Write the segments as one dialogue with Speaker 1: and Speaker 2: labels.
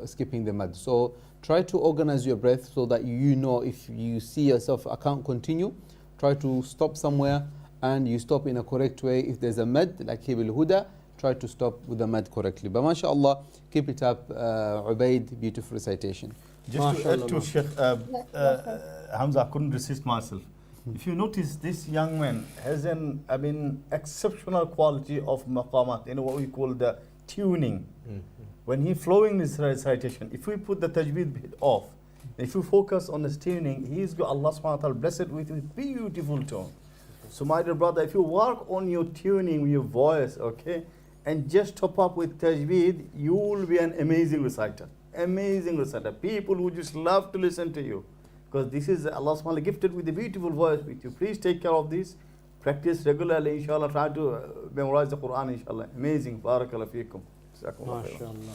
Speaker 1: skipping the mad. So try to organize your breath so that you know if you see yourself, I can't continue, try to stop somewhere and you stop in a correct way. If there's a mad, like Hibil Huda, try to stop with the mad correctly. But mashallah, keep it up, Ubaid, beautiful recitation.
Speaker 2: Just to add to Sheikh Hamza, I couldn't resist myself. If you notice, this young man has an, exceptional quality of maqamat, what we call the tuning. When he flowing this recitation, if we put the tajweed bit off, if you focus on his tuning, he's got Allah subhanahu wa ta'ala blessed with beautiful tone. So my dear brother, if you work on your tuning, your voice, okay, and just top up with tajweed, you will be an amazing reciter. Amazing reciter. People who just love to listen to you. Because this is Allah subhanahu wa ta'ala gifted with a beautiful voice with you. Please take care of this. Practice regularly, inshallah. Try to memorize the Quran, inshallah. Amazing. Barakallah feekum.
Speaker 3: MashaAllah.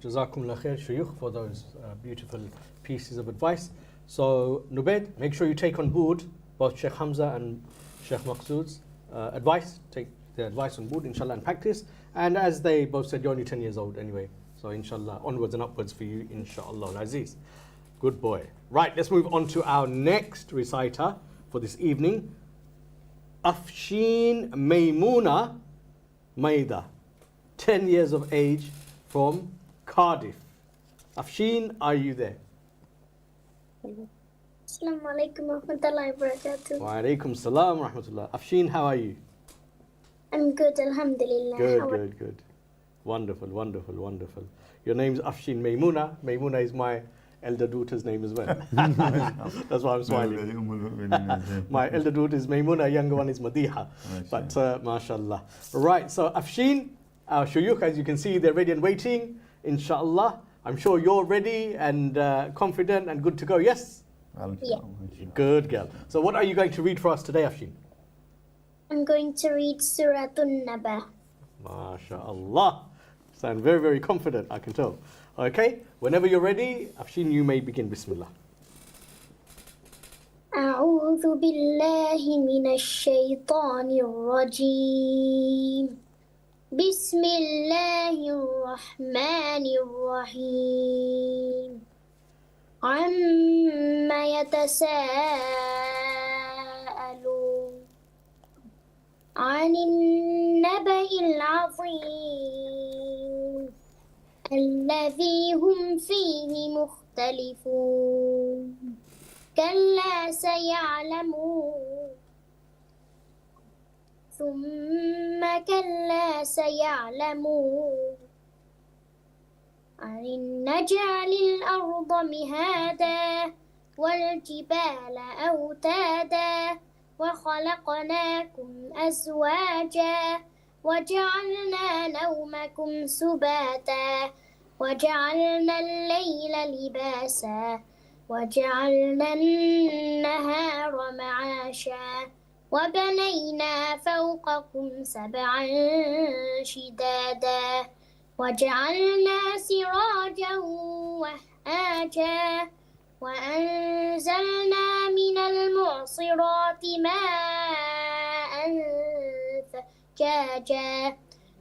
Speaker 3: Jazakumullah khair, Shuyukh, for those beautiful pieces of advice. So, Nubaid, make sure you take on board both Sheikh Hamza and Sheikh Maqsood's advice. Take their advice on board, inshallah, and practice. And as they both said, you're only 10 years old anyway. So, inshallah, onwards and upwards for you, inshallah, Aziz. Good boy. Right, let's move on to our next reciter for this evening. Afshin Maymuna Maida, 10 years of age, from Cardiff. Afshin, are you there?
Speaker 4: Assalamu alaikum wa rahmatullahi wa barakatuh.
Speaker 3: Wa alaikum salam wa rahmatullah. Afshin, how are you?
Speaker 4: I'm good, alhamdulillah.
Speaker 3: Good. Wonderful. Your name's Afshin Maymuna. Maymuna is my elder daughter's name as well. That's why I'm smiling. My elder daughter is Maymuna, younger one is Madiha. But mashallah. Right, so Afshin, our shuyukh, as you can see, they're ready and waiting, inshallah. I'm sure you're ready and confident and good to go, yes?
Speaker 4: Yeah.
Speaker 3: Good girl. So what are you going to read for us today, Afshin?
Speaker 4: I'm going to read Surah An-Naba.
Speaker 3: MashaAllah. Sound very, very confident, I can tell. Okay, whenever you're ready, Afshin, you may begin. Bismillah.
Speaker 4: أعوذ بالله من الشيطان الرجيم بسم الله الرحمن الرحيم عما يتساءلون عن النبأ العظيم الذي هم فيه مختلفون كلا سيعلمون ثم كلا سيعلمون أن نجعل الأرض مهادا والجبال أوتادا وخلقناكم أزواجا وجعلنا نومكم سباتا وجعلنا الليل لباسا وجعلنا النهار معاشا وبنينا فوقكم سبعا شدادا وجعلنا سراجا وهاجا وأنزلنا من المعصرات ماء ثجاجا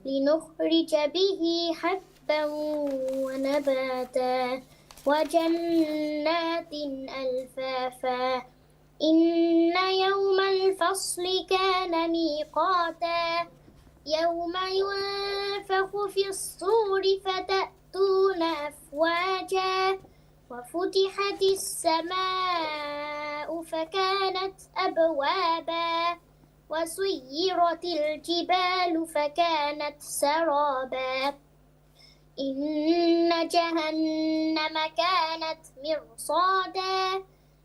Speaker 4: لنخرج به حبا ونباتا وجنات ألفافا إن يوم الفصل كان ميقاتا يوم ينفخ في الصور فتأتون أفواجا وفتحت السماء فكانت أبوابا وسيرت الجبال فكانت سرابا إن جهنم كانت مرصادا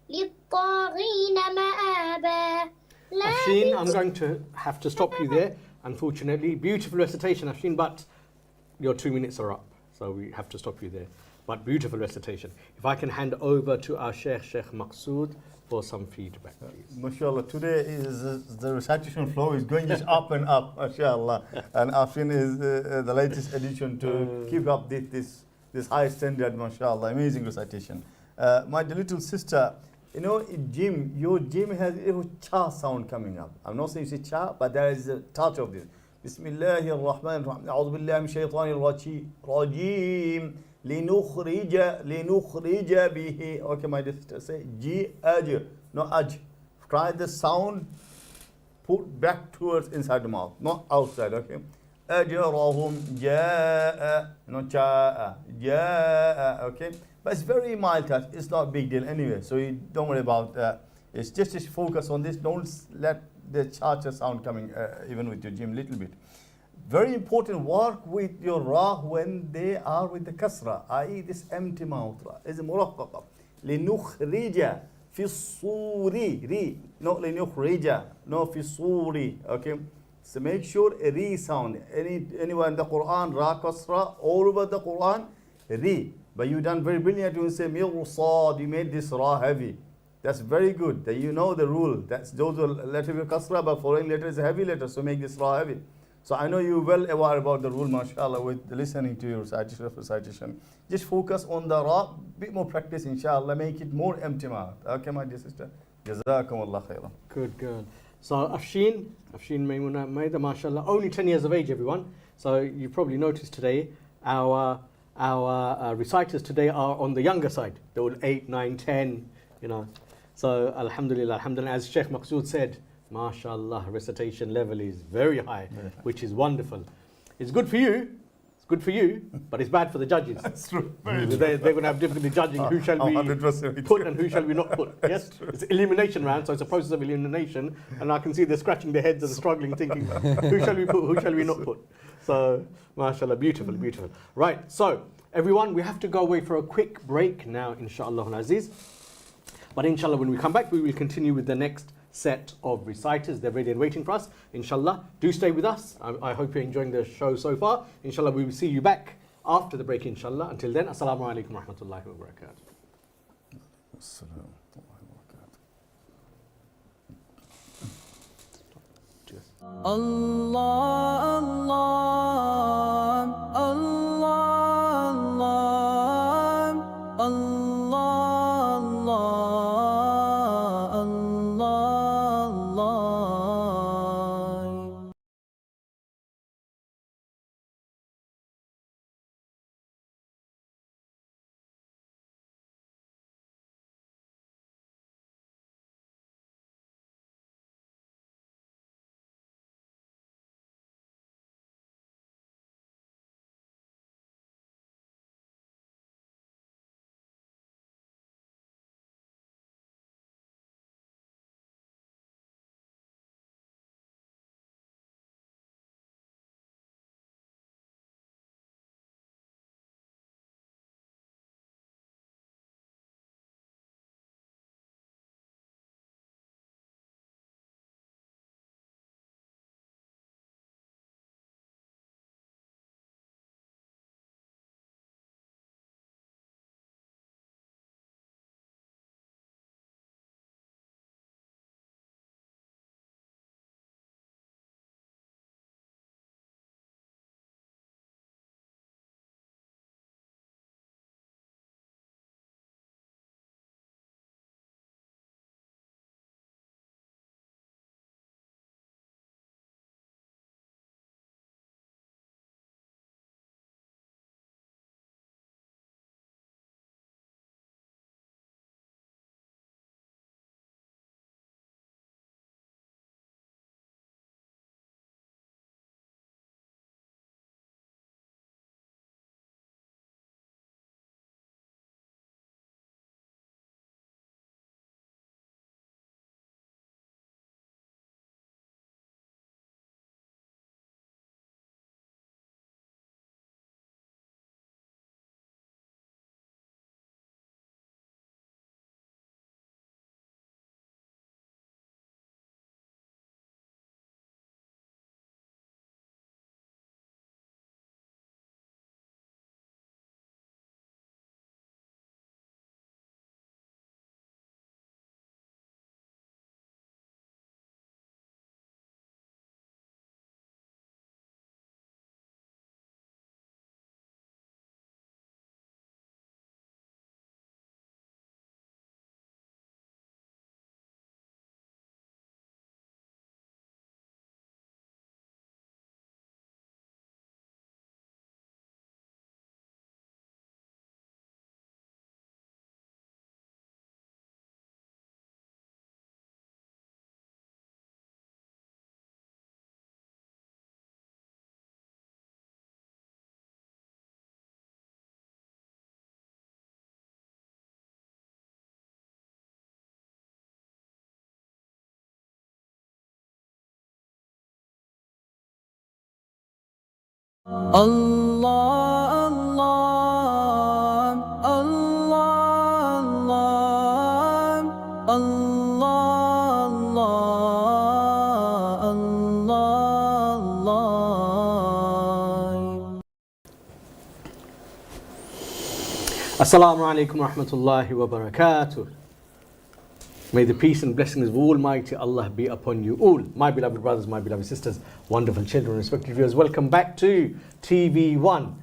Speaker 4: للطاغين مآبا.
Speaker 3: Afshin, I'm going to have to stop you there, unfortunately. Beautiful recitation, Afshin, but your 2 minutes are up, so we have to stop you there. But beautiful recitation. If I can hand over to our Sheikh Maqsood for some feedback, please.
Speaker 2: MashaAllah, today is the recitation flow is going just up and up, MashaAllah. And Afshin is the latest addition to keep up this high standard, MashaAllah. Amazing recitation. My little sister, your gym has a cha sound coming up. I'm not saying you say cha, but there is a touch of this. بسم الله الرحمن الرحيم أعوذ بالله من الشيطان الرجيم لنخرج به. Okay, my dear sister, say G, aj, no aj. Try the sound, put back towards inside the mouth, not outside, okay? أجرهم جاء, not جاء, جاء, okay? But it's very mild touch, it's not a big deal anyway, so you don't worry about that. It's just focus on this, don't let the cha-cha sound coming even with your gym little bit. Very important, work with your ra when they are with the kasra, i.e. this empty mouth is muraqqaqa. لنخرج في الصور ري, not لنخرج, no في الصور, okay? So make sure a re sound. Anywhere in the Quran, ra kasra, all over the Quran, re. But you done very brilliant. You say mirsad, you made this ra heavy. That's very good. That you know the rule. That's those are letter with kasra, but following letter is a heavy letter, so make this ra heavy. So I know you're well aware about the rule, mashallah, with listening to your recitation. Just focus on the ra, bit more practice, inshallah, make it more empty mouth. Okay, my dear sister. Jazakumullah khairan.
Speaker 3: Good, good. So Afshin Maimuna Maida, mashallah, only 10 years of age, everyone. So you probably noticed today our reciters today are on the younger side. They're all 8, 9, 10, you know. So alhamdulillah, alhamdulillah, as Sheikh Maqsood said, mashallah, recitation level is very high, which is wonderful. It's good for you, but it's bad for the judges.
Speaker 2: That's true.
Speaker 3: They're going to have difficulty judging who shall we
Speaker 2: 100%
Speaker 3: put and who shall we not put. Yes, it's elimination round, so it's a process of elimination, and I can see they're scratching their heads and struggling, thinking, who shall we put, who shall we not put? So, mashallah, beautiful, beautiful. Right, so everyone, we have to go away for a quick break now, inshallah al-Aziz. But inshallah, when we come back, we will continue with the next set of reciters. They're ready and waiting for us. Inshallah, do stay with us. I hope you're enjoying the show so far. Inshallah, we will see you back after the break, inshallah. Until then, assalamu alaikum wa rahmatullahi wa barakatuh.
Speaker 5: Allah, Allah, Allah, Allah, Allah, Allah, Allah. Allah, Allah, Allah, Allah, Allah, Allah.
Speaker 3: Assalamu alaikum wa rahmatullahi wa barakatuh. May the peace and blessings of Almighty Allah be upon you all. My beloved brothers, my beloved sisters, wonderful children, respected viewers, welcome back to TV1,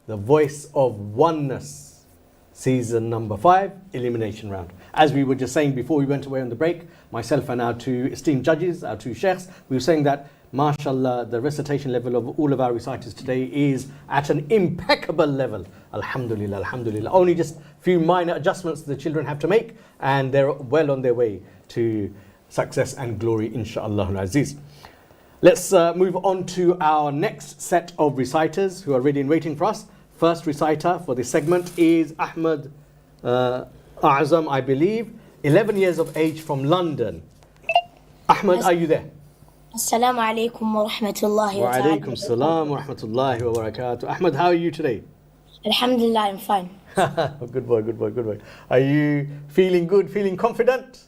Speaker 3: the voice of Oneness, season number 5, Elimination Round. As we were just saying before we went away on the break, myself and our two esteemed judges, our two sheikhs, we were saying that mashallah, the recitation level of all of our reciters today is at an impeccable level. Alhamdulillah, alhamdulillah. Only just a few minor adjustments the children have to make, and they're well on their way to success and glory, inshallah al-aziz. Let's move on to our next set of reciters who are ready and waiting for us. First reciter for this segment is Ahmed Azam, I believe, 11 years of age from London. Ahmed, are you there?
Speaker 6: Assalamu alaikum wa rahmatullahi wa
Speaker 3: Wa alaikum salam wa rahmatullahi wa barakatuh. Ahmed, how are you today?
Speaker 6: Alhamdulillah, I'm fine.
Speaker 3: Good boy, good boy, good boy. Are you feeling good, feeling confident?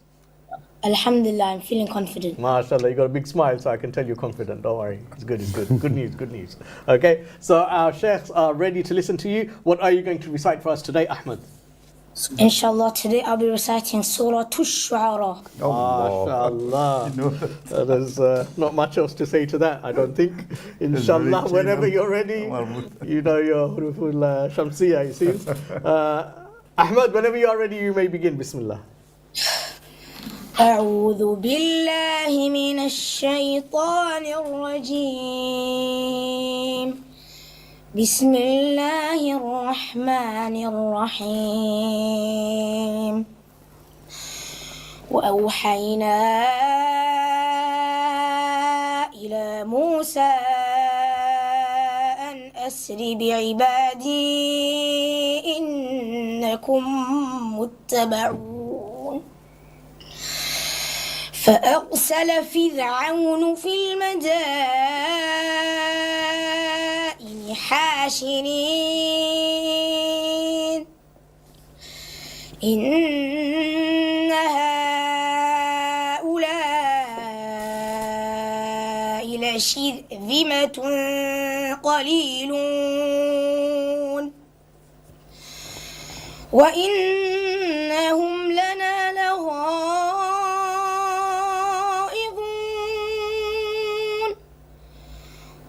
Speaker 6: Alhamdulillah, I'm feeling confident.
Speaker 3: MashaAllah, you got a big smile, so I can tell you're confident. Don't worry. It's good, it's good. Good news, good news. Okay, so our sheikhs are ready to listen to you. What are you going to recite for us today, Ahmed?
Speaker 6: Inshallah, today I'll be reciting Surah Ash-Shu'ara.
Speaker 3: MashaAllah. There's not much else to say to that, I don't think. Inshallah, whenever you're ready, you know your huruful shamsiyah, it seems. Ahmed, whenever you are ready, you may begin. Bismillah.
Speaker 6: أعوذ بالله من الشيطان الرجيم بسم الله الرحمن الرحيم وأوحينا إلى موسى أن أسر بعبادي إنكم متبعون فأرسل فرعون في المدائن حاشرين إن هؤلاء لشرذمة قليلون وإنهم لنا لغائظون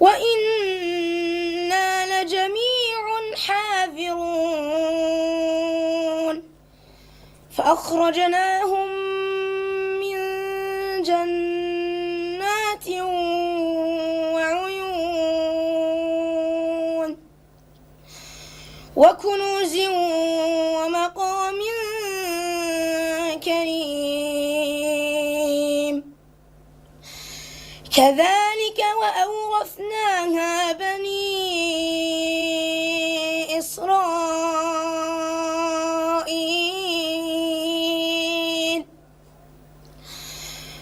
Speaker 6: وإنا لجميع حاذرون فأخرجناهم من جنات وعيون وكنوز ومقام كريم كذلك وأورثناها بني إسرائيل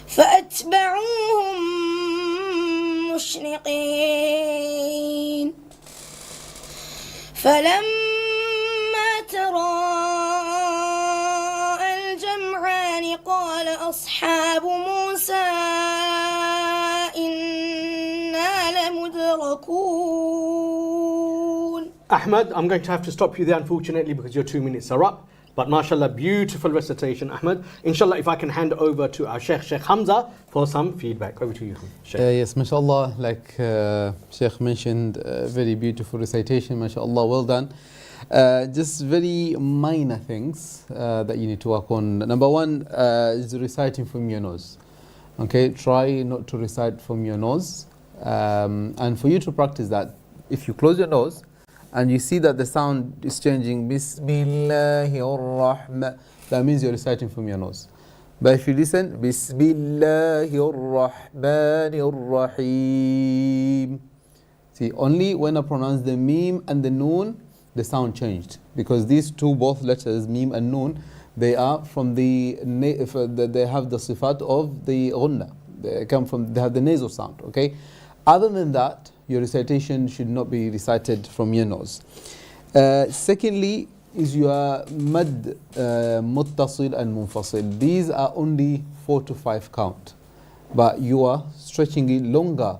Speaker 6: فأتبعوهم مشرقين فلما تراءى الجمعان قال أصحاب موسى إنا لمدركون.
Speaker 3: Ahmed, I'm going to have to stop you there, unfortunately, because your 2 minutes are up. But mashallah, beautiful recitation, Ahmed. Inshallah, if I can hand over to our Sheikh Hamza for some feedback. Over to you, Sheikh.
Speaker 1: Yes, mashallah, like Sheikh mentioned, very beautiful recitation, mashallah, well done. Just very minor things that you need to work on. Number one is reciting from your nose. Okay, try not to recite from your nose. And for you to practice that, if you close your nose and you see that the sound is changing, Bismillahir-Rahman, that means you're reciting from your nose. But if you listen, Bismillahir-Rahmanir-Rahim, see, only when I pronounce the meme and the noon, the sound changed, because these two both letters, meme and noon, they are from they have the sifat of the ghunna. They have the nasal sound. Okay. Other than that, your recitation should not be recited from your nose. Secondly is your mad, muttasil and munfasil. These are only 4 to 5 count, but you are stretching it longer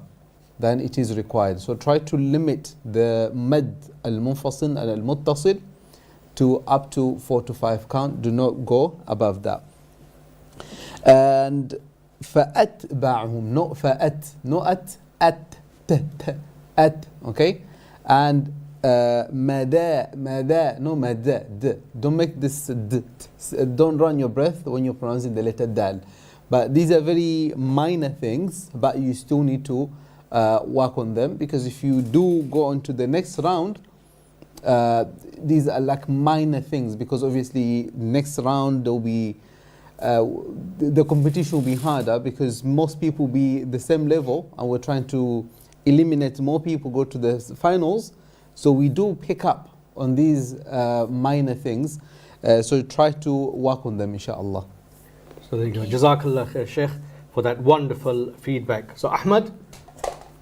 Speaker 1: than it is required. So try to limit the mad al-munfasil and al-muttasil to up to 4 to 5 count. Do not go above that. And فَأَتْبَعْهُمْ, not فَأَت, not at, at, okay? And مَدَى, no مَدَى, d. Don't make this d. Don't run your breath when you're pronouncing the letter dal. But these are very minor things, but you still need to work on them, because if you do go on to the next round, these are like minor things, because obviously next round there will be the competition will be harder, because most people will be the same level and we're trying to eliminate more people go to the finals. So we do pick up on these minor things, so try to work on them, inshallah.
Speaker 3: So there you go. Jazakallah khair, Sheikh, for that wonderful feedback. So Ahmad,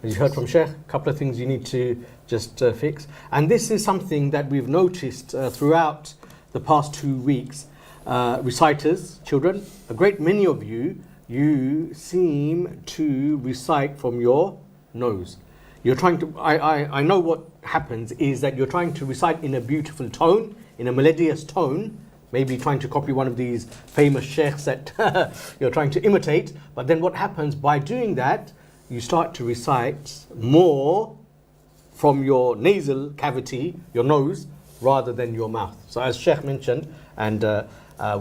Speaker 3: as you heard from Sheikh, a couple of things you need to just fix. And this is something that we've noticed throughout the past 2 weeks. Reciters, children, a great many of you seem to recite from your nose. You're trying to, I know what happens is that you're trying to recite in a beautiful tone, in a melodious tone, maybe trying to copy one of these famous sheikhs that you're trying to imitate. But then what happens by doing that, you start to recite more from your nasal cavity, your nose, rather than your mouth. So as Sheikh mentioned, and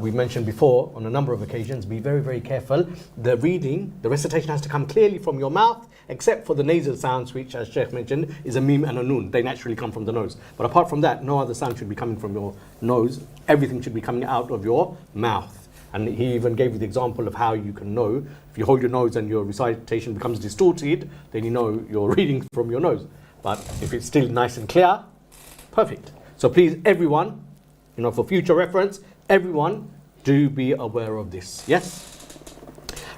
Speaker 3: we mentioned before on a number of occasions, be very, very careful. The reading, the recitation has to come clearly from your mouth, except for the nasal sounds, which, as Sheikh mentioned, is a mim and a noon. They naturally come from the nose. But apart from that, no other sound should be coming from your nose. Everything should be coming out of your mouth. And he even gave you the example of how you can know. If you hold your nose and your recitation becomes distorted, then you know you're reading from your nose. But if it's still nice and clear, perfect. So please, everyone, for future reference, everyone, do be aware of this. Yes?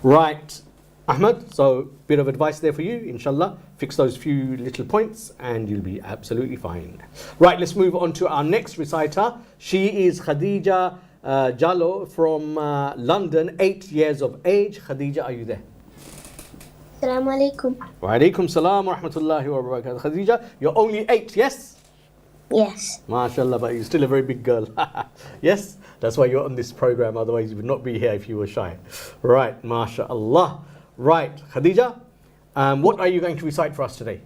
Speaker 3: Right, Ahmad, so bit of advice there for you, inshallah. Fix those few little points and you'll be absolutely fine. Right, let's move on to our next reciter. She is Khadija Jallo from London, 8 years of age. Khadija, are you there?
Speaker 4: Assalamu alaikum.
Speaker 3: Wa alaikum salam wa rahmatullahi wa barakatuh. Khadija, you're only 8, yes?
Speaker 4: Yes.
Speaker 3: MashaAllah, but you're still a very big girl. Yes? That's why you're on this program, otherwise you would not be here if you were shy. Right, MashaAllah. Right, Khadija, what are you going to recite for us today?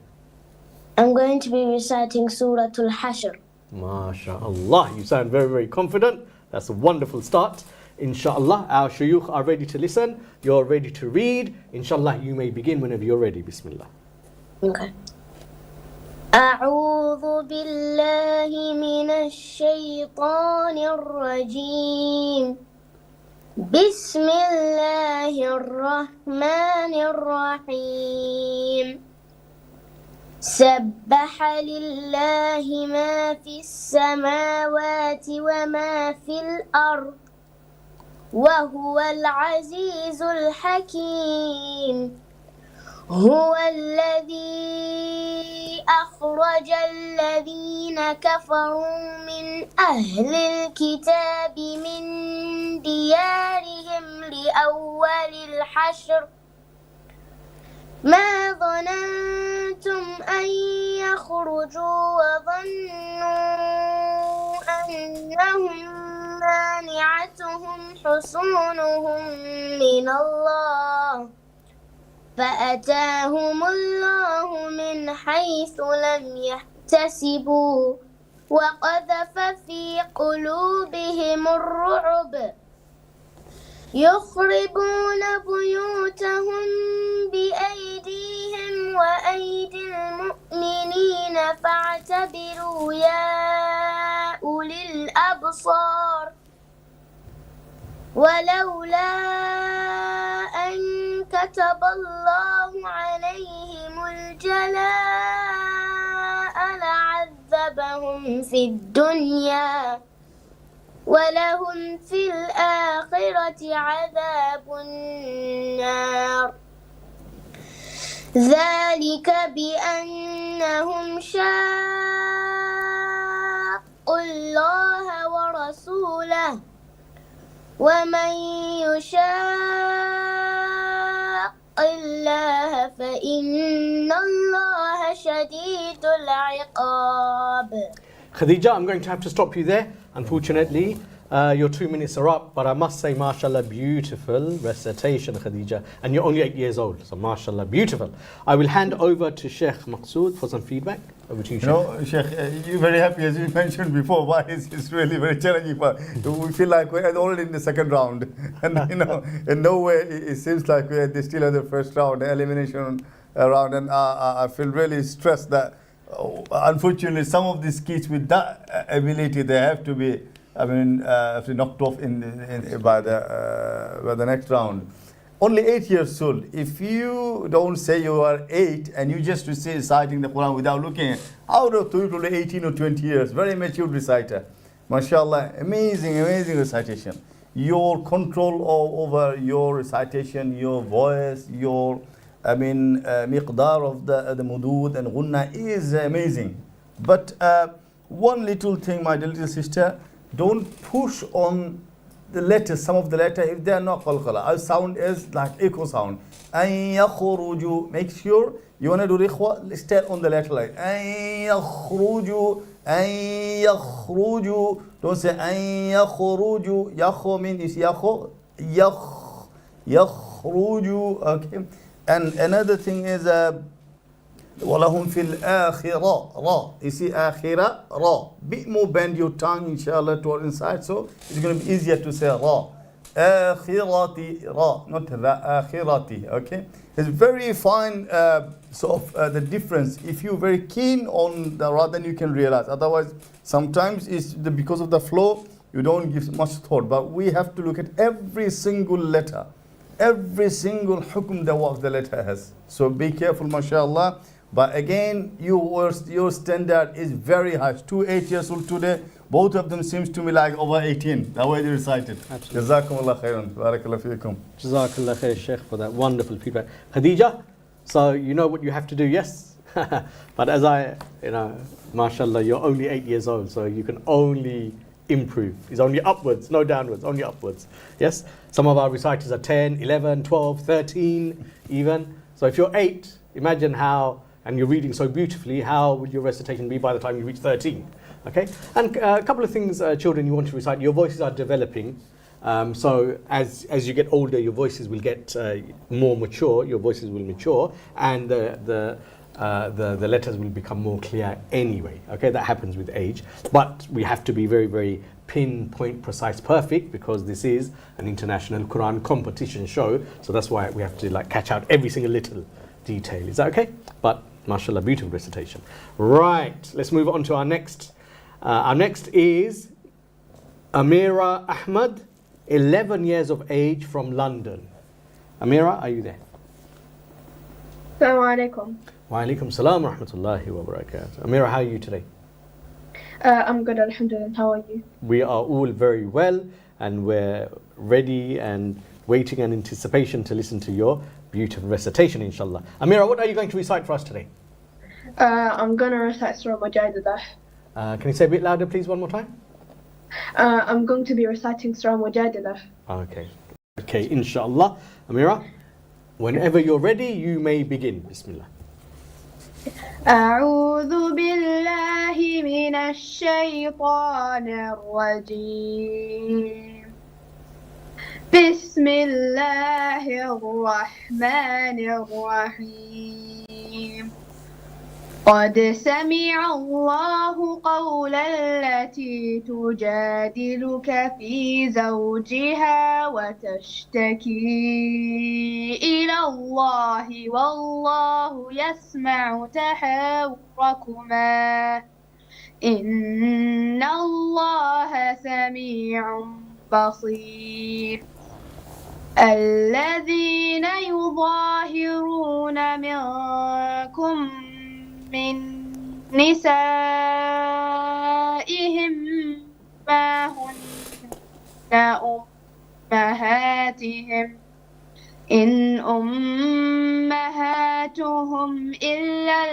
Speaker 4: I'm going to be reciting Surah Al-Hashr.
Speaker 3: MashaAllah, you sound very, very confident. That's a wonderful start. Inshallah, our shuyukh are ready to listen. You're ready to read. Inshallah, you may begin whenever you're ready. Bismillah.
Speaker 4: Okay. أعوذ بالله من الشيطان الرجيم. بسم الله الرحمن الرحيم. سبح لله ما في السماوات وما في الأرض وهو العزيز الحكيم. هو الذي أخرج الذين كفروا من أهل الكتاب من ديارهم لأول الحشر ما ظننتم أن يخرجوا وظنوا أنهم مانعتهم حصونهم من الله فأتاهم الله من حيث لم يحتسبوا وقذف في قلوبهم الرعب يخربون بيوتهم بأيديهم وأيدي المؤمنين فاعتبروا يا أولي الأبصار ولولا أن كتب الله عليهم الجلاء لعذبهم في الدنيا ولهم في الآخرة عذاب النار ذلك بأن إنهم شاقوا الله ورسوله ومن يشاق الله فإن الله شديد العقاب.
Speaker 3: Khadija, I'm going to have to stop you there. Unfortunately, your 2 minutes are up, but I must say, mashallah, beautiful recitation, Khadija. And you're only 8 years old, so mashallah, beautiful. I will hand over to Sheikh Maqsood for some feedback. Over to you, Sheikh.
Speaker 2: You know, Sheikh, you're very happy, as you mentioned before. Why it's really very challenging. But we feel like we're already in the second round, and you know, in no way it seems like we're still in the first round, the elimination round. And I feel really stressed that, unfortunately, some of these kids with that ability, they have to be, have to knocked off by the next round. Only 8 years old. If you don't say you are 8 and you just reciting the Quran without looking, how do you to 18 or 20 years? Very mature reciter. MashaAllah, amazing recitation. Your control over your recitation, your voice, your miqdar of the mudud and gunna is amazing. But one little thing, my little sister, don't push on the letters, some of the letters, if they are not qalqala. Our sound is like echo sound. An yakhruju. Make sure you want to do rikhwa, stay on the letter like an yakhruju, an yakhruju. Don't say an yakhruju. Yakho means is yakho, yakhruju. Okay. And another thing is وَلَهُمْ فِي الْآخِرَةِ Ra. You see akhira, ra. Bit more bend your tongue, inshallah, toward inside. So it's going to be easier to say ra. Akhirati, ra. Not ra, akhirati. Okay? It's very fine, the difference. If you're very keen on the ra, then you can realize. Otherwise, sometimes it's because of the flow, you don't give much thought. But we have to look at every single letter. Every single hukum that the letter has. So be careful, mashallah. But again, your standard is very high. 2 8 years old today, both of them seems to me like over 18, the way they recited. Jazakumullah khairan. Barakallah feekum.
Speaker 3: Jazakallah khair, Sheikh, for that wonderful feedback. Khadija, so you know what you have to do, yes? But as mashallah, you're only 8 years old, so you can only improve. It's only upwards, no downwards, only upwards. Yes? Some of our reciters are 10, 11, 12, 13 even. So if you're 8, imagine how, and you're reading so beautifully, how would your recitation be by the time you reach 13? Okay? And a couple of things, children, you want to recite. Your voices are developing. So as you get older, your voices will get more mature, your voices will mature, and the letters will become more clear anyway. Okay, that happens with age. But we have to be very, very pinpoint, precise, perfect, because this is an international Quran competition show. So that's why we have to catch out every single little detail. Is that okay? But mashallah, beautiful recitation. Right, let's move on to our next. Our next is Amira Ahmad, 11 years of age, from London. Amira, are you there?
Speaker 7: Assalamu alaikum.
Speaker 3: Wa alaikum salam wa rahmatullahi wa barakatuh. Amira, how are you today?
Speaker 7: I'm good, alhamdulillah. How are you?
Speaker 3: We are all very well, and we're ready and waiting in anticipation to listen to your beautiful recitation, inshallah. Amira, what are you going to recite for us today?
Speaker 7: I'm going to recite Surah Mujadilah.
Speaker 3: Can you say a bit louder, please, one more time?
Speaker 7: I'm going to be reciting Surah Mujadilah.
Speaker 3: Okay, inshallah. Amira, whenever you're ready, you may begin. Bismillah.
Speaker 7: أعوذ بالله من الشيطان الرجيم بسم الله الرحمن الرحيم قد سمع الله قول التي تجادلك في زوجها وتشتكي إلى الله والله يسمع تحاوركما إن الله سميع بصير الذين يظاهرون منكم من نسائهم ما هن أمهاتهم إن أمهاتهم إلا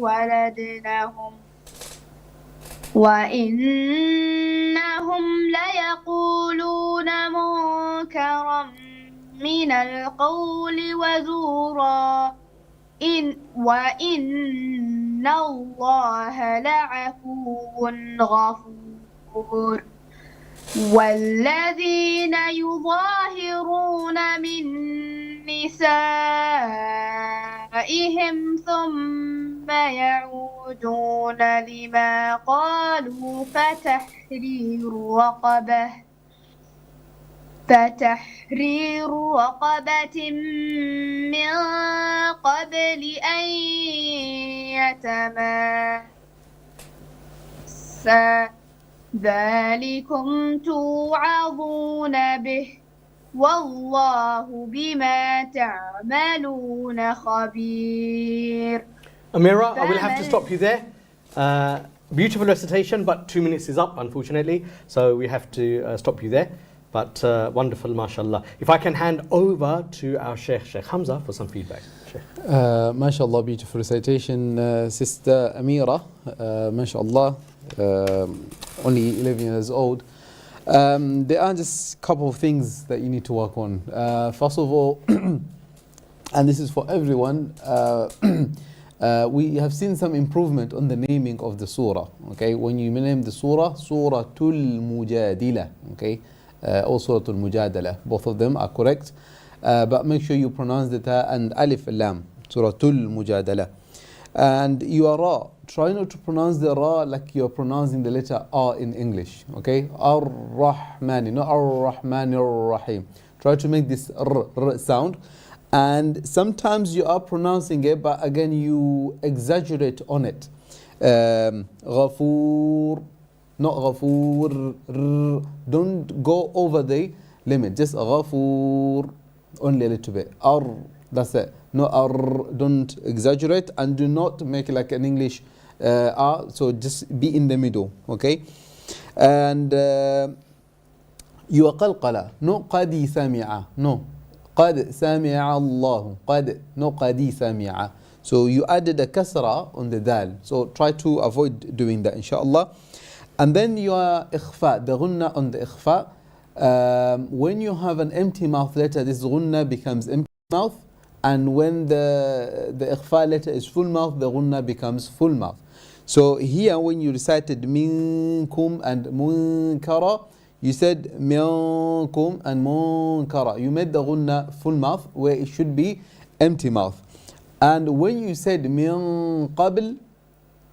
Speaker 7: ولدنهم وإنهم ليقولون منكرا من القول وزورا وإن الله لعفو غفور والذين يظاهرون من نسائهم ثم يعودون لما قالوا فتحرير رقبة من قبل أن يتماسا ذلكم توعظون به والله بما تعملون خبير.
Speaker 3: Amira, I will have to stop you there. Beautiful recitation, but 2 minutes is up, unfortunately. So we have to stop you there. But wonderful, mashallah. If I can hand over to our Sheikh Hamza for some feedback.
Speaker 1: MashaAllah, beautiful recitation. Sister Amira, MashaAllah, only 11 years old. There are just a couple of things that you need to work on. First of all, and this is for everyone, we have seen some improvement on the naming of the surah. Okay, when you name the surah, Suratul Mujadila, okay, or Suratul Mujadala, both of them are correct, but make sure you pronounce the ta and alif lam, Suratul Mujadala. And you are ra. Try not to pronounce the ra like you're pronouncing the letter R in English. Okay? Ar-Rahmani, not Ar-Rahmani Ar-Rahim. Try to make this r sound. And sometimes you are pronouncing it, but again you exaggerate on it. Ghafoor, not Ghafoor. Don't go over the limit. Just Ghafoor, only a little bit. Ar, that's it. No R, don't exaggerate, and do not make like an English R, so just be in the middle, okay? And you qalqala, no qadi sami'a, no. Qad sami'a Allahu, qad, no qadi sami'a. So you added a kasra on the dal, so try to avoid doing that, inshallah. And then your ikhfa, the ghunna on the ikhfa. When you have an empty mouth letter, this ghunna becomes empty mouth. And when the ikhfa letter is full mouth, the ghunna becomes full mouth. So here when you recited minkum and munkara, you said minkum and munkara. You made the ghunna full mouth where it should be empty mouth. And when you said min qabl,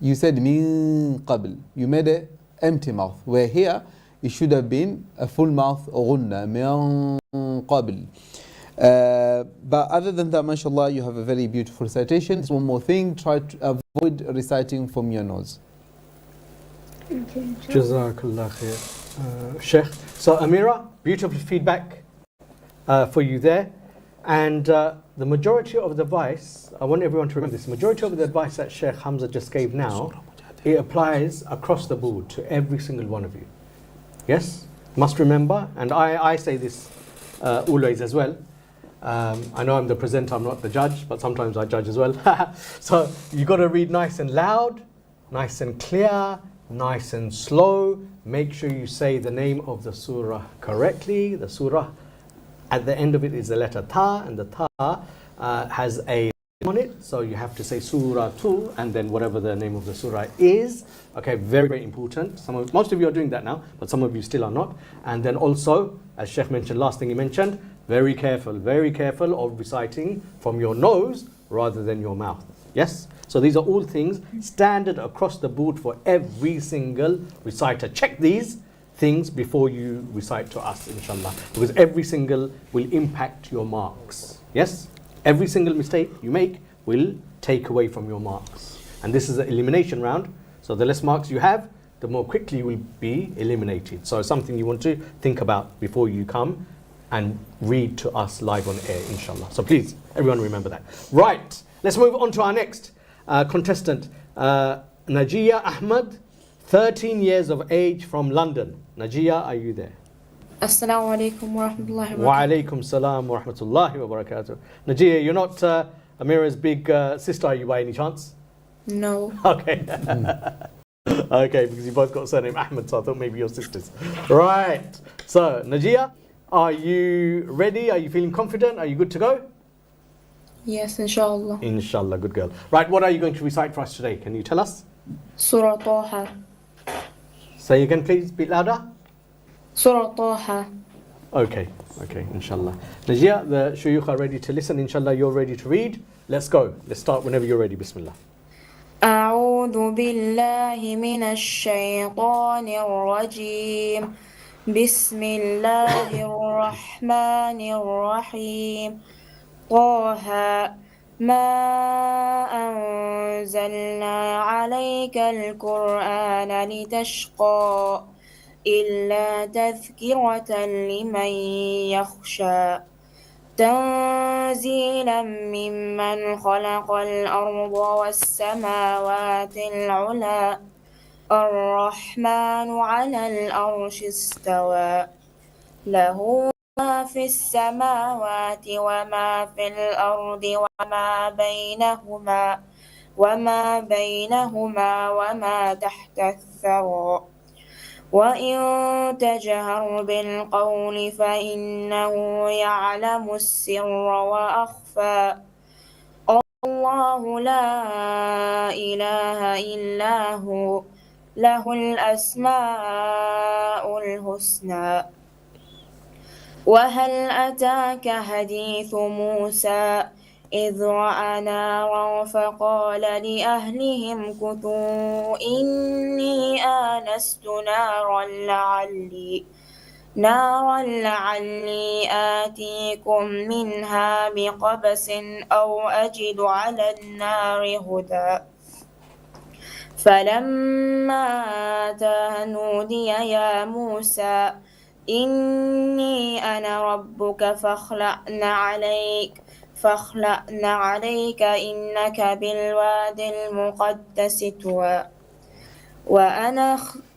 Speaker 1: you said min qabl. You made it empty mouth where here it should have been a full mouth ghunna, min qabl. But other than that, mashallah, you have a very beautiful recitation. One more thing, try to avoid reciting from your nose.
Speaker 3: Jazakallah khair. Sheikh. So Amira, beautiful feedback for you there. And the majority of the advice, I want everyone to remember this, majority of the advice that Sheikh Hamza just gave now, it applies across the board to every single one of you. Yes? Must remember, and I say this always as well. I know I'm the presenter, I'm not the judge, but sometimes I judge as well. So you got to read nice and loud, nice and clear, nice and slow. Make sure you say the name of the surah correctly. The surah, at the end of it is the letter ta, and the ta has a on it, so you have to say surah 2 and then whatever the name of the surah is. Okay, very, very important. Most of you are doing that now, but some of you still are not. And then also, as Sheikh mentioned, last thing he mentioned, very careful of reciting from your nose rather than your mouth. Yes? So these are all things standard across the board for every single reciter. Check these things before you recite to us, inshallah, because every single will impact your marks. Yes? Every single mistake you make will take away from your marks. And this is an elimination round, so the less marks you have, the more quickly you will be eliminated. So it's something you want to think about before you come and read to us live on air, inshallah. So please, everyone remember that. Right, let's move on to our next contestant, Najia Ahmad, 13 years of age from London. Najia, are you there?
Speaker 8: Assalamu alaikum wa rahmatullahi wa
Speaker 3: Wa alaikum salam wa rahmatullahi wa barakatuh. Najia, you're not Amira's big sister, are you by any chance?
Speaker 8: No.
Speaker 3: Okay. Okay, because you both got surname Ahmed, so I thought maybe your sisters. Right. So, Najia, are you ready? Are you feeling confident? Are you good to go?
Speaker 8: Yes, inshallah.
Speaker 3: Inshallah, good girl. Right, what are you going to recite for us today? Can you tell us?
Speaker 8: Surah Taha.
Speaker 3: Say again, please, a bit louder.
Speaker 8: Surah Taha.
Speaker 3: Okay, inshallah. Najia, the shuyukh are ready to listen. Inshallah, you're ready to read. Let's go. Let's start whenever you're ready. Bismillah.
Speaker 8: أعوذ بالله من الشيطان الرجيم بسم الله الرحمن الرحيم طه ما أنزلنا عليك القرآن لتشقى إلا تذكرة لمن يخشى تنزيلا ممن خلق الأرض والسماوات العلى الرحمن على العرش استوى له ما في السماوات وما في الأرض وما بينهما وما تحت الثرى وإن تجهر بالقول فإنه يعلم السر وأخفى الله لا إله إلا هو له الأسماء الحسنى وهل أتاك حديث موسى إذ رأى نارا فقال لأهلهم كثوا إني آنست نارا لعلي آتيكم منها بقبس أو أجد على النار هدى فلما آتاها نودي يا موسى إني أنا ربك فاخلعن عليك إنك بالواد المقدس طوى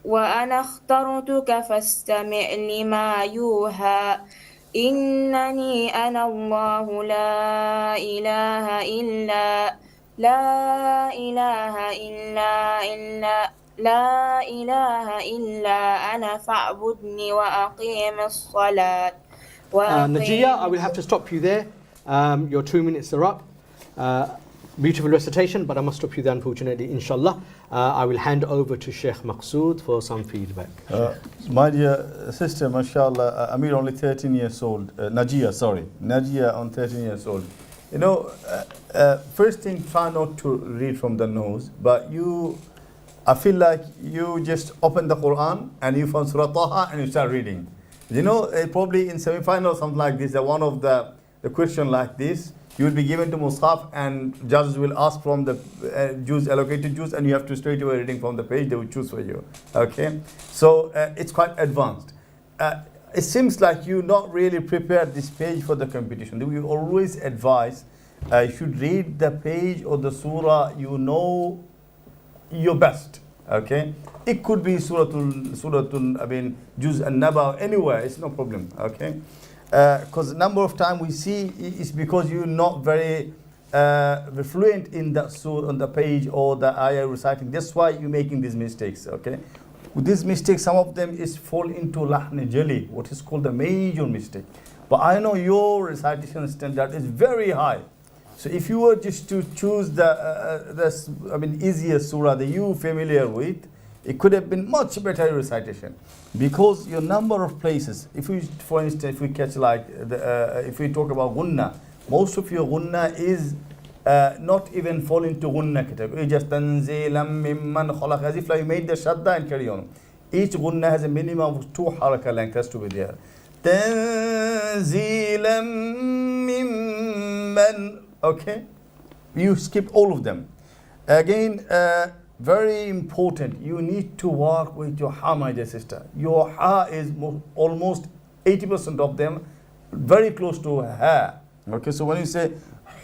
Speaker 8: وأنا اخترتك فاستمع لما يوحى إنني أنا الله لا إله إلا أنا فاعبدني وأقيم الصلاة
Speaker 3: Najia, I will have to stop you there. Your 2 minutes are up. Beautiful recitation, but I must stop you there, unfortunately, inshallah. I will hand over to Sheikh Maqsood for some feedback.
Speaker 2: My dear sister, mashallah, Amir only 13 years old. Najia on 13 years old. You know, first thing, try not to read from the nose, but I feel like you just open the Quran and you found Surah Taha and you start reading. You know, probably in semi-final or something like this, one of the question like this, you will be given to Mus'haf and judges will ask from the allocated Jews, and you have to straight away reading from the page they will choose for you. Okay, so it's quite advanced. It seems like you not really prepared this page for the competition. We always advise you should read the page or the surah you know your best. Okay, it could be Suratul, I mean, Juz an-Naba, anywhere, it's no problem. Okay, because number of time we see it's because you're not very fluent in that surah on the page or the ayah reciting. That's why you're making these mistakes. Okay, with these mistakes, some of them is fall into lahn jali, what is called the major mistake. But I know your recitation standard is very high. So if you were just to choose the easiest surah that you familiar with, it could have been much better recitation, because your number of places. If we, for instance, if we catch like if we talk about gunna, most of your gunna is not even fall into gunna category. Just tanzilam mimman khalaq, as if like you made the shadda and carry on. Each gunna has a minimum of 2 haraka length has to be there. Tanzilam mimman. Okay, you skip all of them. Again, very important, you need to work with your ha, my dear sister. Your ha is almost 80% of them very close to ha. Okay, so when you say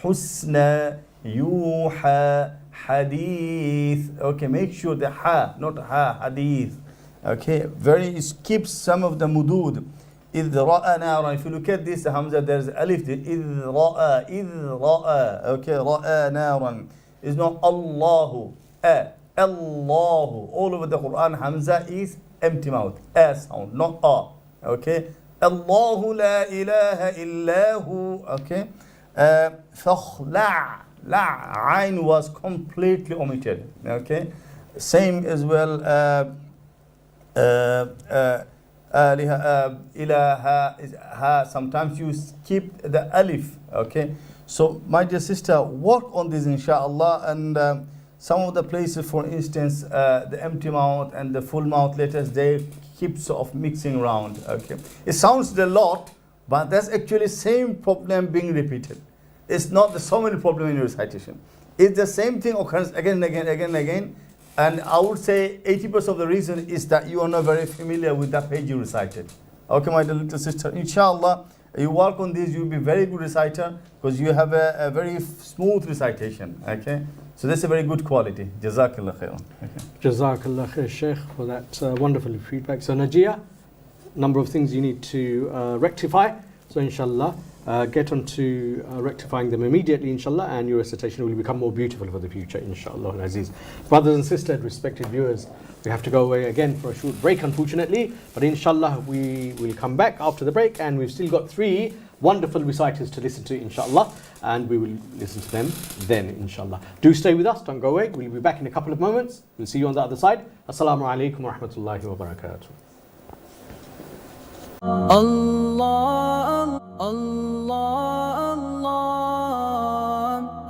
Speaker 2: husna, yuha, hadith, okay, make sure the ha, not ha, hadith. Okay, skip some of the mudud. إذ رأى نارا. If you look at this Hamza, there's alif. إذ رأى. Okay, رأى نارا. It's not Allahu. Allahu. All over the Quran, Hamza is empty mouth. A sound, not A. Okay. Allahu la ilaha illahu. Okay. فَخْلَعْ La Ain was completely omitted. Okay. Same as well. Ilaha is ha. Sometimes you skip the alif. Okay. So my dear sister, work on this inshallah. And some of the places, for instance, the empty mouth and the full mouth letters, they keep sort of mixing around. Okay. It sounds a lot, but that's actually same problem being repeated. It's not the so many problem in your recitation. It's the same thing occurs again and again, again and again. And I would say 80% of the reason is that you are not very familiar with that page you recited. Okay, my dear little sister, inshallah, you work on this, you'll be very good reciter because you have a very smooth recitation. Okay, so that's a very good quality. Jazakallah khairan. Okay.
Speaker 3: Jazakallah khair, Sheikh, for that wonderful feedback. So, Najia, number of things you need to rectify. So, inshallah, get on to rectifying them immediately, inshallah, and your recitation will become more beautiful for the future, inshallah. Aziz. Brothers and sisters, respected viewers, we have to go away again for a short break, unfortunately, but inshallah, we will come back after the break, and we've still got 3 wonderful reciters to listen to, inshallah, and we will listen to them then, inshallah. Do stay with us, don't go away. We'll be back in a couple of moments. We'll see you on the other side. Assalamu alaikum wa rahmatullahi wa barakatuh.
Speaker 5: Allah, Allah, Allah,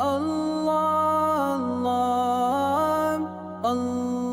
Speaker 5: Allah, Allah, Allah, Allah.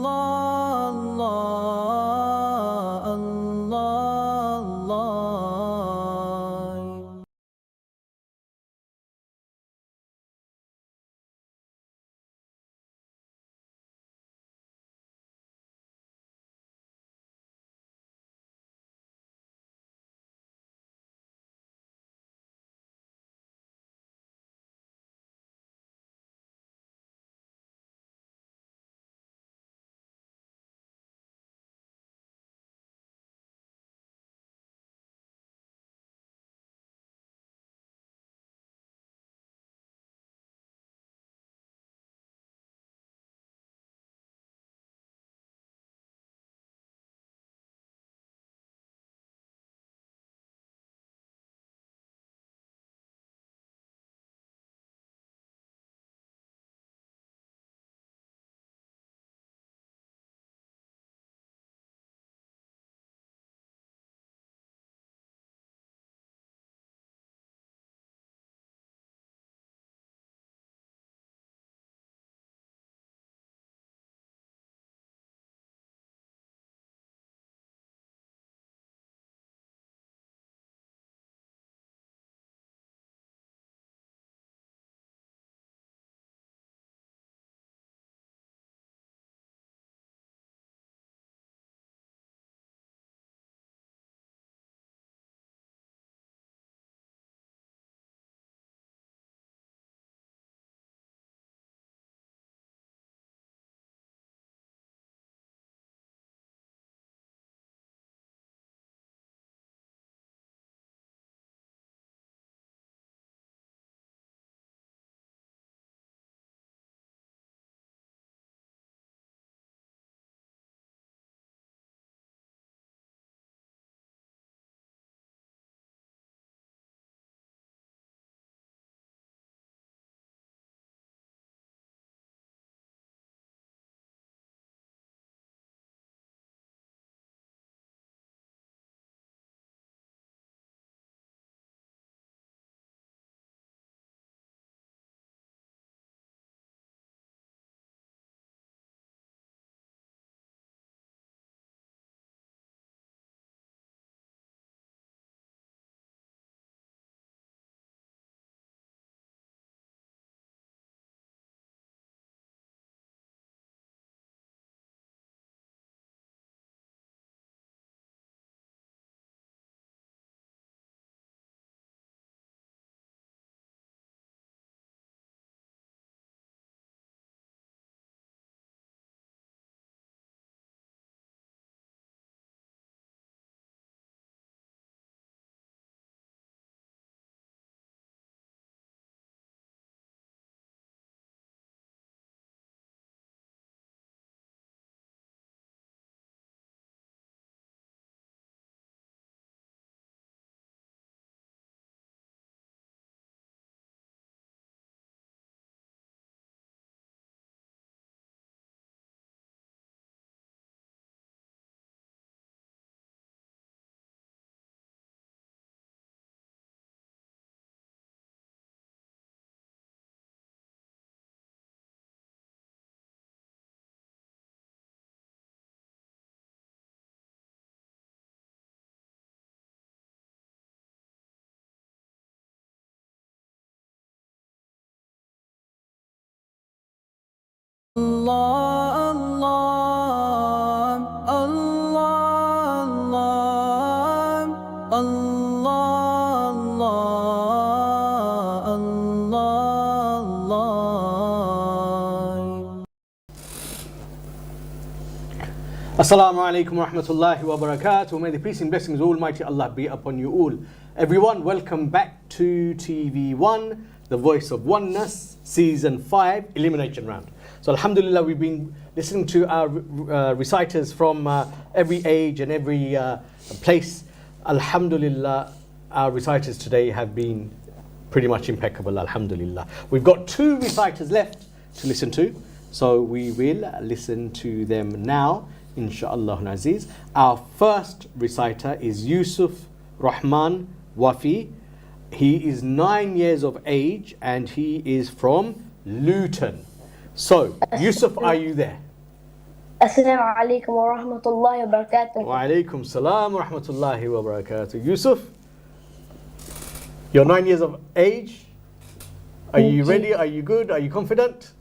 Speaker 3: Assalamu alaikum wa rahmatullahi wa barakatuh. May the peace and blessings of Almighty Allah be upon you all. Everyone, welcome back to TV1, the voice of Oneness, Season 5, Elimination Round. So alhamdulillah, we've been listening to our reciters from every age and every place. Alhamdulillah, our reciters today have been pretty much impeccable, alhamdulillah. We've got 2 reciters left to listen to, so we will listen to them now. Insha'Allah Aziz. Our first reciter is Yusuf Rahman Wafi. He is 9 years of age and he is from Luton. So, Yusuf, are you there?
Speaker 6: Assalamu alaikum wa rahmatullahi wa barakatuh.
Speaker 3: Wa alaikum salam wa rahmatullahi wa barakatuh. Yusuf, you're 9 years of age. Are you ready? Are you good? Are you confident?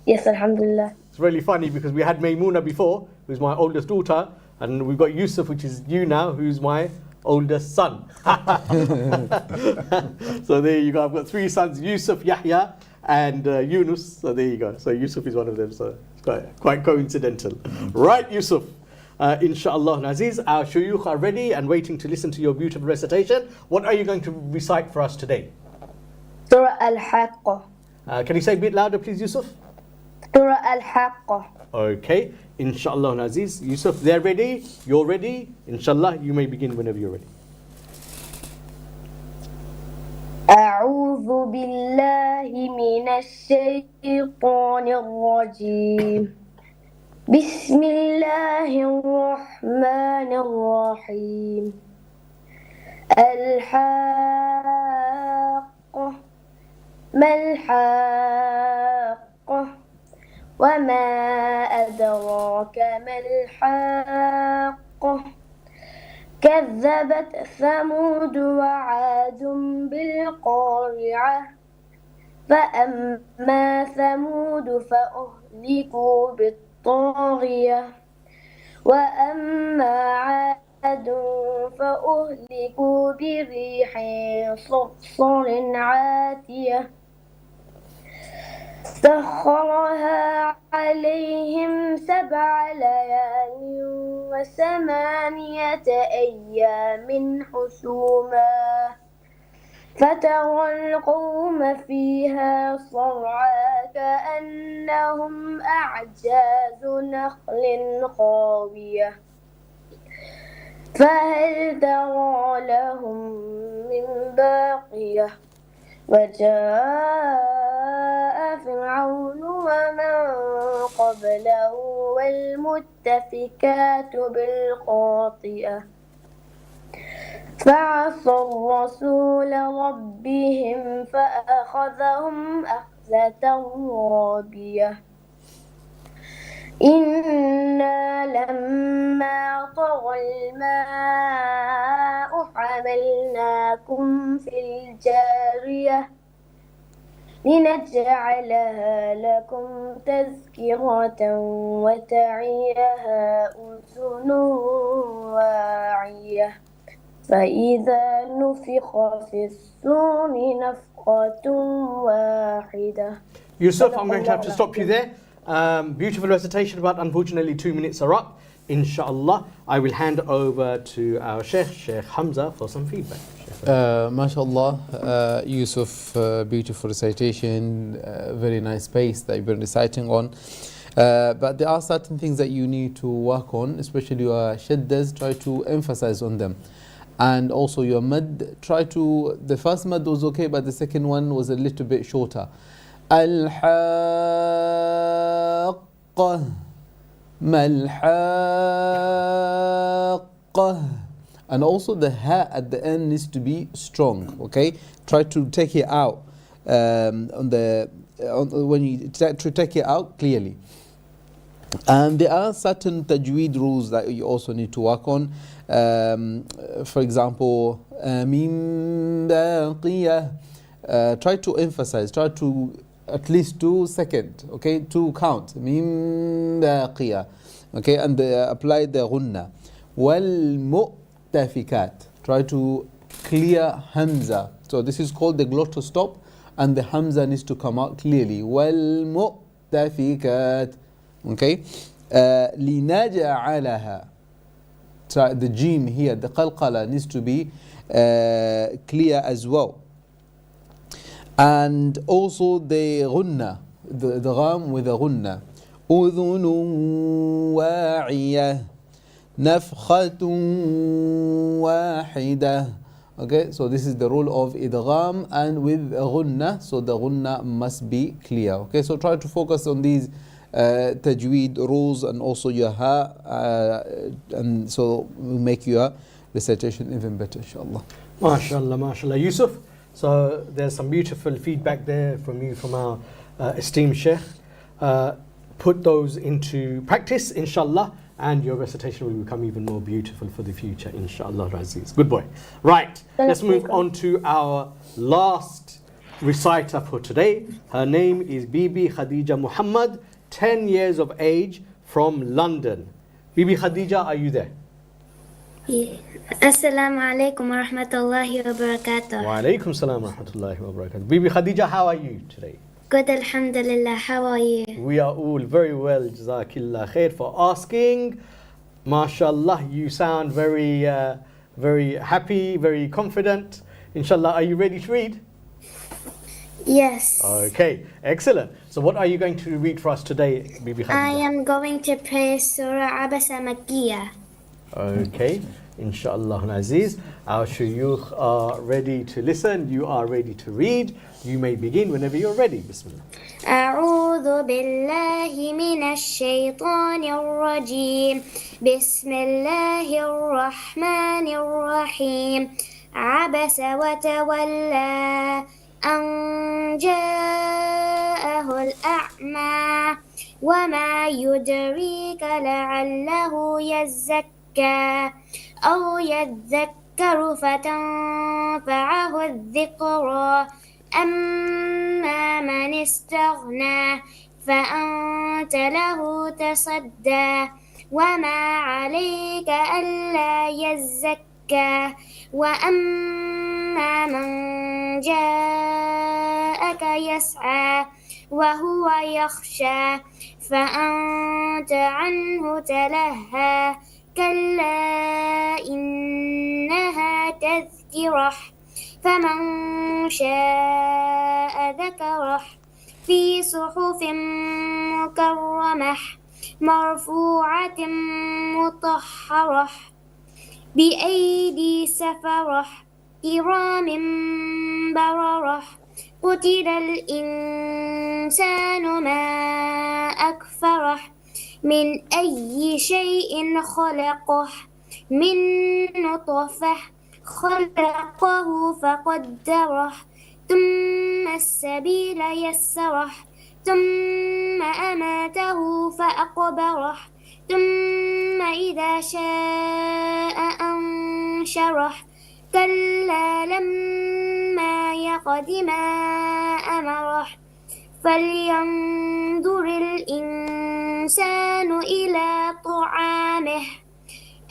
Speaker 6: Yes, alhamdulillah.
Speaker 3: It's really funny because we had Maymuna before, who's my oldest daughter, and we've got Yusuf, which is you now, who's my oldest son. So there you go. I've got 3 sons, Yusuf, Yahya, and Yunus. So there you go. So Yusuf is one of them. So it's quite coincidental. Right, Yusuf. Insha'Allah Aziz, our shuyukh are ready and waiting to listen to your beautiful recitation. What are you going to recite for us today?
Speaker 6: Surah Al-Haqqah.
Speaker 3: Can you say a bit louder, please, Yusuf?
Speaker 6: Surah Al-Haqqah.
Speaker 3: Okay, Insha'Allah Aziz. Yusuf, they're ready. You're ready. Inshallah, you may begin whenever you're ready.
Speaker 6: أعوذ بالله من الشيطان الرجيم بسم الله الرحمن الرحيم الحاقة ما الحاقة وما أدراك ما الحاقة كذبت ثمود وعاد بالقارعة فأما ثمود فأهلكوا بالطاغية وأما عاد فأهلكوا بريح صرصر عاتية سخرها عليهم 7 ليال و8 أيام حسوما فترى القوم فيها صرعى كأنهم أعجاز نخل خاوية فهل ترى لهم من باقية وجاء فرعون ومن قبله والمؤتفكات بالخاطئة فعصوا رسول ربهم فأخذهم أخذة رابية إنا لما طغى الماء حملناكم في الجارية لنجعلها لكم تذكرة وتعيها أذن واعية فإذا نفخ في الصور نفخة واحدة.
Speaker 3: Yusuf, I'm going to have to stop you there. Beautiful recitation, but unfortunately 2 minutes are up. Inshallah, I will hand over to our Sheikh Hamza, for some feedback.
Speaker 1: MashaAllah, Yusuf, beautiful recitation, very nice pace that you've been reciting on. But there are certain things that you need to work on, especially your shaddas, try to emphasize on them. And also your mad, the first mad was okay, but the second one was a little bit shorter. Al-Haqqah, Mal-Haqqah. And also the ha at the end needs to be strong, okay? Try to take it out when you to take it out clearly. And there are certain tajweed rules that you also need to work on. For example, min baqiyah. Try to emphasize, try to at least 2 seconds, okay, 2 count. Mim baqiya. Okay, and apply the ghunna. والمؤتفكات. Try to clear hamza. So this is called the glottal stop, and the hamza needs to come out clearly. والمؤتفكات. Okay. لنجعلها. So the jim here, the qalqala needs to be clear as well. And also the ghunna, the gham with the ghunna. أذن واعية نفخة واحدة. Okay, so this is the rule of idgham and with ghunna, so the ghunna must be clear. Okay, so try to focus on these tajweed rules and also your ha, and so will make your recitation even better, inshallah.
Speaker 3: MashaAllah, MashaAllah. Yusuf, so there's some beautiful feedback there from you, from our esteemed Sheikh. Put those into practice, inshallah, and your recitation will become even more beautiful for the future, inshallah, Aziz. Good boy. Right, let's move on to our last reciter for today. Her name is Bibi Khadija Muhammad, 10 years of age, from London. Bibi Khadija, are you there?
Speaker 4: Assalamu alaikum wa rahmatullahi wa barakatuh.
Speaker 3: Wa alaikum salam wa rahmatullahi wa barakatuh. Bibi Khadija, how are you today?
Speaker 4: Good, alhamdulillah. How are you?
Speaker 3: We are all very well, Jazakillah khair for asking. MashaAllah, you sound very, very happy, very confident. Inshallah, are you ready to read?
Speaker 4: Yes.
Speaker 3: Okay, excellent. So what are you going to read for us today, Bibi Khadija?
Speaker 4: I am going to pray Surah Abasa Makkiyah.
Speaker 3: Okay, inshallah Aziz. Our shuyukh are ready to listen. You are ready to read. You may begin whenever you're ready. Bismillah.
Speaker 4: أعوذ بالله من الشيطان الرجيم بسم الله الرحمن الرحيم عبس وتولى أن جاءه الأعمى وما يدريك لعله يزكى أو يذكر فتنفعه الذكرى أما من استغنى فأنت له تصدى وما عليك ألا يزكى وأما من جاءك يسعى وهو يخشى فأنت عنه تلهى كلا إنها تذكرة فمن شاء ذكره في صحف مكرمة مرفوعة مطهرة بأيدي سفرة كرام بررة قتل الإنسان ما أكفره من أي شيء خلقه من نطفة خلقه فقدره ثم السبيل يسره ثم أماته فأقبره ثم إذا شاء أنشره كلا لما يقض ما أمره فلينظر الإنسان إلى طعامه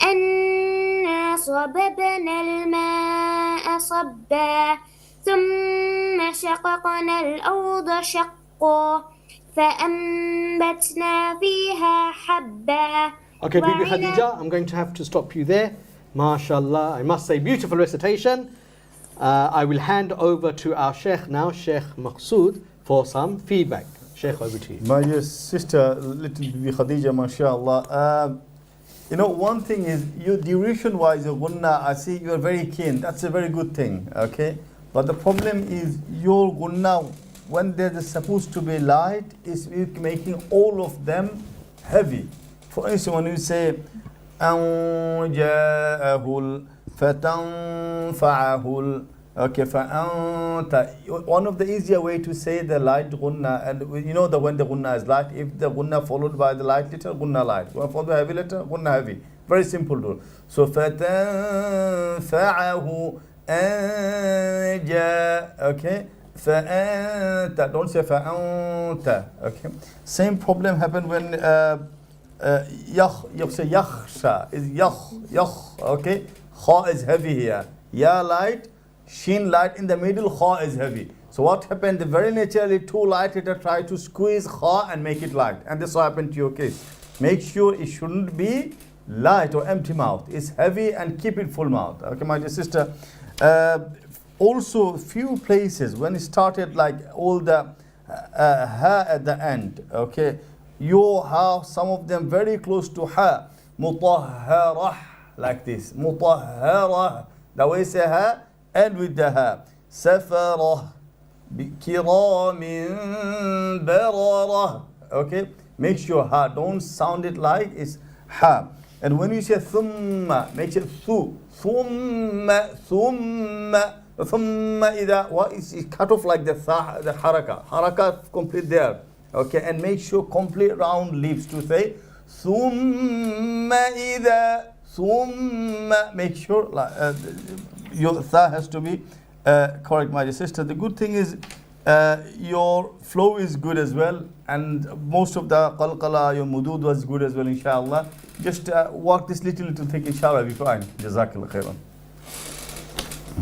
Speaker 4: أنا صببنا الماء صبا ثم شققنا الأرض شقا فأنبتنا فيها حبا.
Speaker 3: Okay, Bibi Khadija, I'm going to have to stop you there. MashaAllah, I must say, beautiful recitation. I will hand over to our Sheikh now, Sheikh Maqsood, for some feedback. Sheikh, over to you.
Speaker 2: My dear sister, little Bibi Khadija, mashallah. You know, one thing is, your duration-wise, your gunna, I see you are very keen. That's a very good thing, okay? But the problem is, your gunna, when there's supposed to be light, is making all of them heavy. For instance, when you say, أَنْ جَاءَهُ فَتَنْفَعَهُ okay, فَأَنْتَ. One of the easier way to say the light gunna, and you know that when the gunna is light, if the gunna followed by the light letter, gunna light. When followed by heavy letter, gunna heavy. Very simple rule. So فَتَنْفَعَهُ أَنْجَا. Okay. فأنت. Don't say فأنت. Okay. Same problem happened when you say yakhsha is yakh. Okay. Kha is heavy here. Ya light, shin light in the middle, kha is heavy. So what happened? The very naturally two light hitter try to squeeze kha and make it light. And this will happen to your case. Make sure it shouldn't be light or empty mouth. It's heavy and keep it full mouth. Okay, my dear sister. Also, few places when it started like all the ha at the end. Okay, you have some of them very close to ha. Mutahharah, like this. Mutahharah. The way say ha, end with the ha. Safarah. Kiramin bararah. Okay, make sure ha. Don't sound it like it's ha. And when you say thumma, make it thu. Thumma, thumma. Thumma ida. What is it? Cut off like the haraka. Haraka complete there. Okay, and make sure complete round lips to say thumma ida. Thumma. Make sure your tha has to be correct, my dear sister. The good thing is your flow is good as well, and most of the qalqala, your mudud was good as well, inshallah. Just work this little thing, inshallah, be fine. Jazakallah khairan.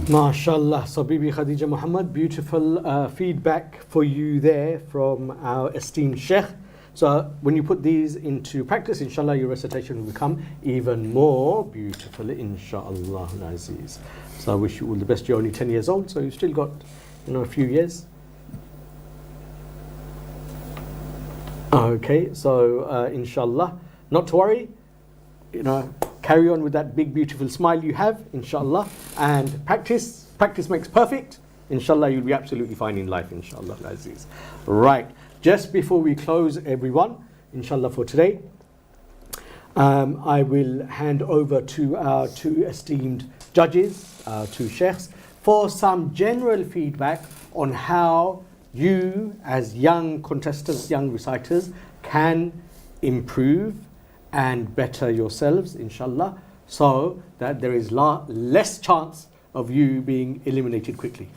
Speaker 3: MashaAllah. So Bibi Khadija Muhammad, beautiful feedback for you there from our esteemed Sheikh. So when you put these into practice, inshallah, your recitation will become even more beautiful, inshallah Aziz. So I wish you all the best. You're only 10 years old, so you've still got, a few years. Okay, so inshallah, not to worry, carry on with that big beautiful smile you have, inshallah, and practice makes perfect. Inshallah, you'll be absolutely fine in life, inshallah Aziz. Right, just before we close, everyone, inshallah, for today, I will hand over to our two esteemed judges, our two sheikhs, for some general feedback on how you as young contestants, young reciters, can improve and better yourselves, inshallah, so that there is less chance of you being eliminated quickly,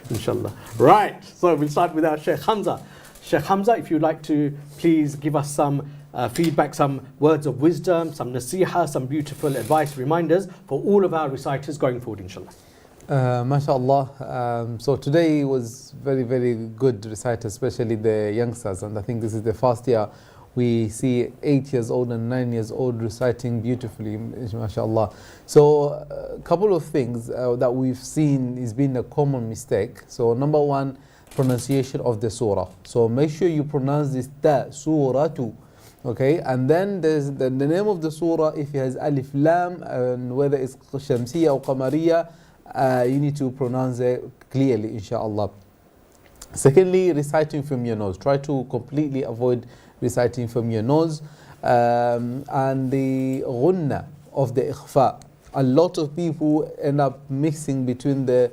Speaker 3: inshallah. Right, so we'll start with our Sheikh Hamza. Sheikh Hamza, if you'd like to please give us some feedback, some words of wisdom, some nasiha, some beautiful advice, reminders for all of our reciters going forward, inshallah.
Speaker 1: MashaAllah. So today was very, very good reciter, especially the youngsters, and I think this is the first year we see 8 years old and 9 years old reciting beautifully, MashaAllah. So a couple of things that we've seen is been a common mistake. So number one, pronunciation of the surah. So make sure you pronounce this ta, surah tu. Okay, and then there's the name of the surah, if it has alif lam, and whether it's shamsiya or qamariya, you need to pronounce it clearly, inshallah. Secondly, reciting from your nose. Try to completely avoid reciting from your nose. And the ghunna of the ikhfa. A lot of people end up mixing between the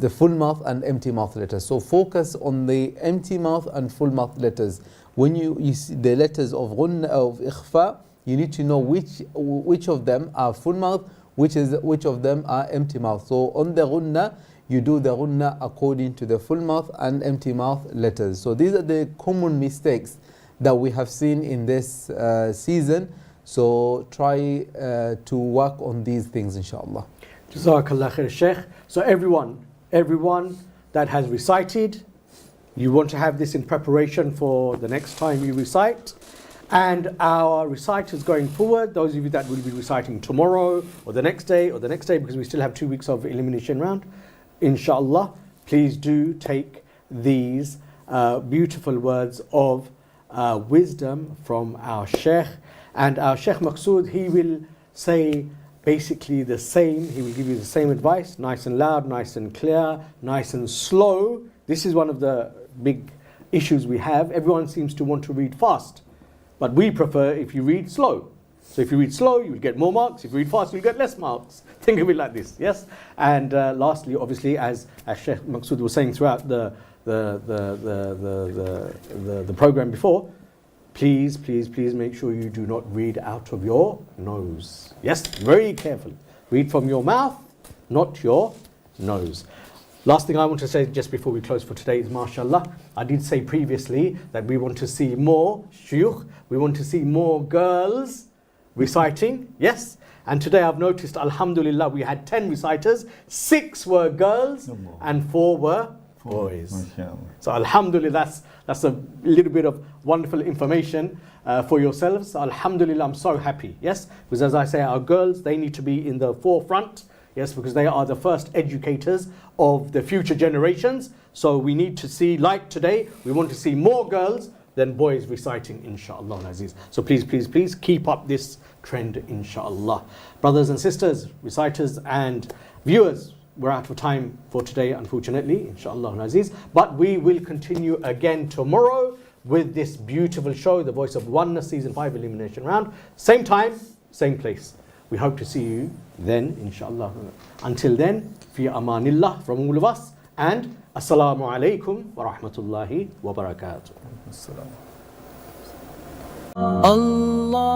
Speaker 1: full mouth and empty mouth letters. So focus on the empty mouth and full mouth letters. When you see the letters of ghunna, of ikhfa, you need to know which of them are full mouth, which of them are empty mouth. So on the ghunna, you do the ghunna according to the full mouth and empty mouth letters. So these are the common mistakes that we have seen in this season. So try to work on these things, inshallah.
Speaker 3: Jazakallah khair, Sheikh. So everyone that has recited, you want to have this in preparation for the next time you recite. And our reciters going forward, those of you that will be reciting tomorrow or the next day, because we still have 2 weeks of elimination round, inshallah, please do take these beautiful words of wisdom from our Sheikh. And our Sheikh Maqsood, he will say basically the same. He will give you the same advice, nice and loud, nice and clear, nice and slow. This is one of the big issues we have. Everyone seems to want to read fast, but we prefer if you read slow. So if you read slow, you'll get more marks. If you read fast, you'll get less marks. Think of it like this, yes? And lastly, obviously, as Sheikh Maqsood was saying throughout the program before, please make sure you do not read out of your nose. Yes, very careful. Read from your mouth, not your nose. Last thing I want to say just before we close for today is mashallah. I did say previously that we want to see more shuyukh, we want to see more girls reciting, yes. And today I've noticed, alhamdulillah, we had 10 reciters, 6 were girls and 4 were boys. So alhamdulillah, that's a little bit of wonderful information for yourselves. Alhamdulillah, I'm so happy, yes. Because as I say, our girls, they need to be in the forefront, yes, because they are the first educators of the future generations. So we need to see, like today, we want to see more girls than boys reciting, inshallah Aziz. So please, please, please keep up this trend, inshallah. Brothers and sisters, reciters and viewers, we're out of time for today, unfortunately, inshallah Aziz. But we will continue again tomorrow with this beautiful show, The Voice of Oneness, Season 5 Elimination Round. Same time, same place. We hope to see you then, inshallah. Until then, fi amanillah from all of us, and assalamu alaikum wa rahmatullahi wa barakatuh.
Speaker 5: Allah